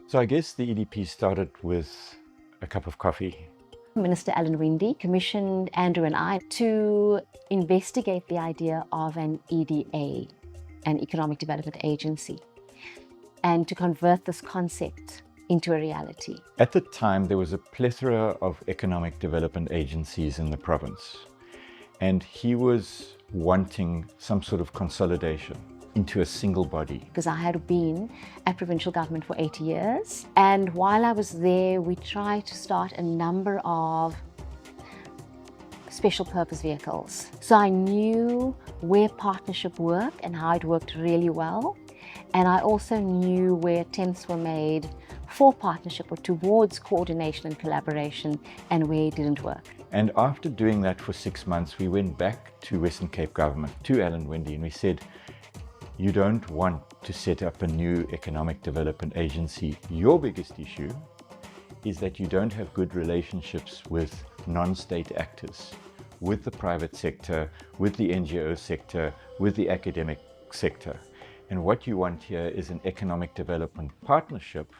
So I guess the EDP started with a cup of coffee. Minister Alan Winde commissioned Andrew and I to investigate the idea of an EDA, an Economic Development Agency, and to convert this concept into a reality. At the time, there was a plethora of economic development agencies in the province, and he was wanting some sort of consolidation into a single body. Because I had been at provincial government for 8 years, and while I was there, we tried to start a number of special purpose vehicles. So I knew where partnership worked and how it worked really well. And I also knew where attempts were made for partnership or towards coordination and collaboration and where it didn't work. And after doing that for 6 months, we went back to Western Cape government, to Alan Winde, and we said, you don't want to set up a new economic development agency. Your biggest issue is that you don't have good relationships with non-state actors, with the private sector, with the NGO sector, with the academic sector. And what you want here is an economic development partnership,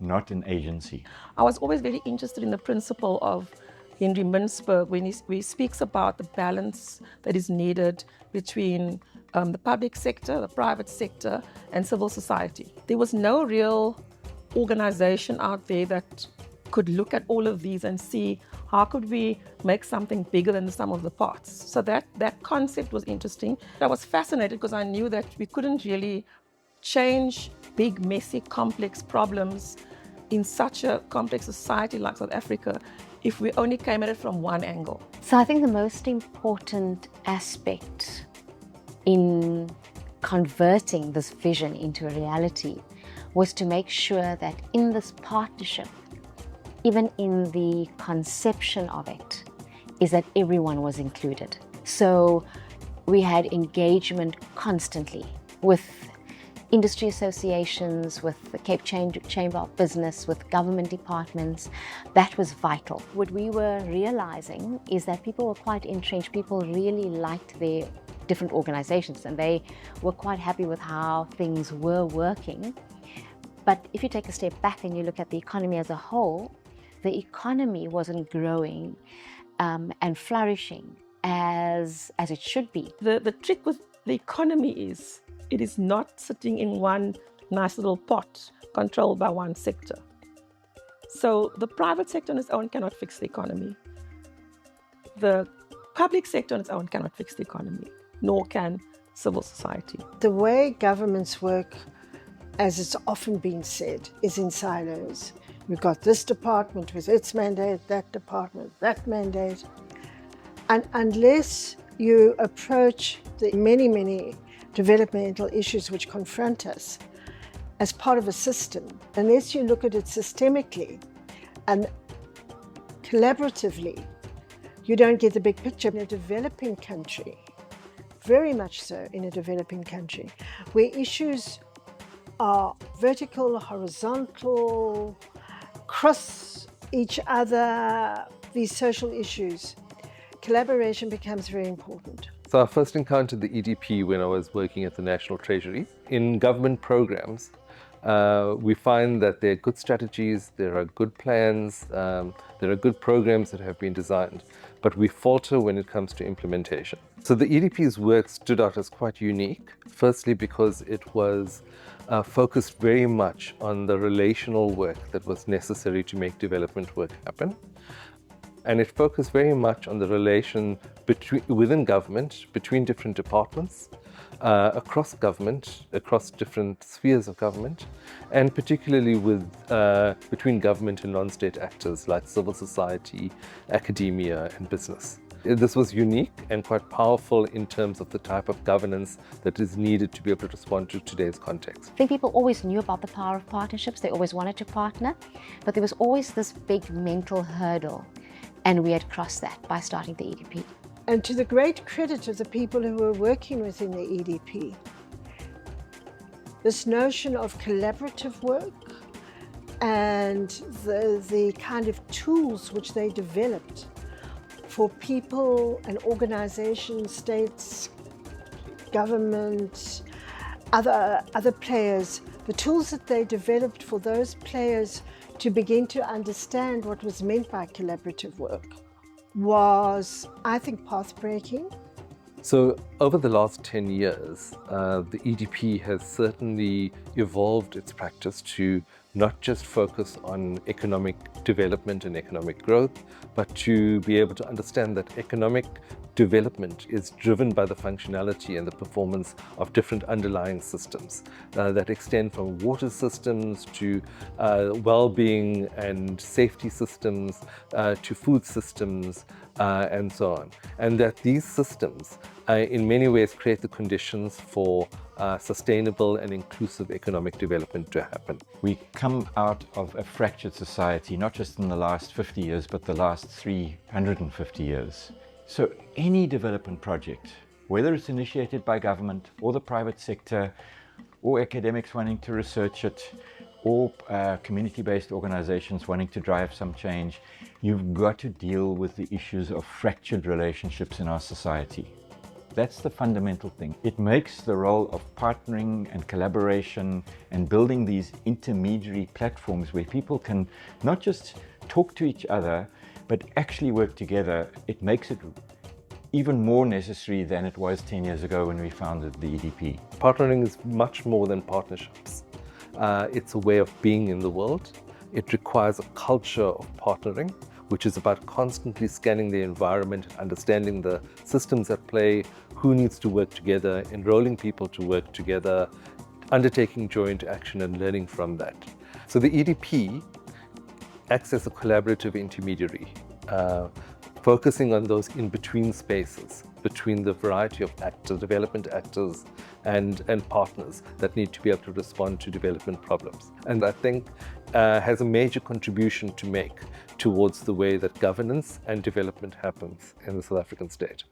not an agency. I was always very interested in the principle of Henry Mintzberg when he speaks about the balance that is needed between the public sector, the private sector, and civil society. There was no real organization out there that could look at all of these and see how could we make something bigger than the sum of the parts. So that concept was interesting. I was fascinated because I knew that we couldn't really change big, messy, complex problems in such a complex society like South Africa if we only came at it from one angle. So I think the most important aspect in converting this vision into a reality was to make sure that in this partnership, even in the conception of it, is that everyone was included. So we had engagement constantly with industry associations, with the Cape Chamber of Business, with government departments. That was vital. What we were realizing is that people were quite entrenched. People really liked their different organizations and they were quite happy with how things were working. But if you take a step back and you look at the economy as a whole, the economy wasn't growing and flourishing as it should be. The trick with the economy is it is not sitting in one nice little pot controlled by one sector. So the private sector on its own cannot fix the economy. The public sector on its own cannot fix the economy, nor can civil society. The way governments work, as it's often been said, is in silos. We've got this department with its mandate, that department, that mandate. And unless you approach the many developmental issues which confront us as part of a system, unless you look at it systemically and collaboratively, you don't get the big picture. In a developing country, very much so in a developing country, where issues are vertical, horizontal, cross each other, these social issues, collaboration becomes very important. So I first encountered the EDP when I was working at the National Treasury. In government programs, we find that there are good strategies, there are good plans, there are good programs that have been designed, but we falter when it comes to implementation. So the EDP's work stood out as quite unique, firstly because it was focused very much on the relational work that was necessary to make development work happen. And it focused very much on the relation within government, between different departments, across government, across different spheres of government, and particularly between government and non-state actors like civil society, academia, and business. This was unique and quite powerful in terms of the type of governance that is needed to be able to respond to today's context. I think people always knew about the power of partnerships. They always wanted to partner, but there was always this big mental hurdle, and we had crossed that by starting the EDP. And to the great credit of the people who were working within the EDP, this notion of collaborative work and the kind of tools which they developed for people and organizations, states, governments, other players, the tools that they developed for those players to begin to understand what was meant by collaborative work was, I think, path-breaking. So over the last 10 years, the EDP has certainly evolved its practice to not just focus on economic development and economic growth, but to be able to understand that economic development is driven by the functionality and the performance of different underlying systems that extend from water systems to well-being and safety systems to food systems and so on. And that these systems in many ways create the conditions for sustainable and inclusive economic development to happen. We come out of a fractured society, not just in the last 50 years, but the last 350 years. So any development project, whether it's initiated by government or the private sector, or academics wanting to research it, or community-based organizations wanting to drive some change, you've got to deal with the issues of fractured relationships in our society. That's the fundamental thing. It makes the role of partnering and collaboration and building these intermediary platforms where people can not just talk to each other, but actually work together. It makes it even more necessary than it was 10 years ago when we founded the EDP. Partnering is much more than partnerships. It's a way of being in the world. It requires a culture of partnering, which is about constantly scanning the environment, understanding the systems at play, who needs to work together, enrolling people to work together, undertaking joint action and learning from that. So the EDP acts as a collaborative intermediary, focusing on those in-between spaces between the variety of actors, development actors and partners that need to be able to respond to development problems. And I think has a major contribution to make towards the way that governance and development happens in the South African state.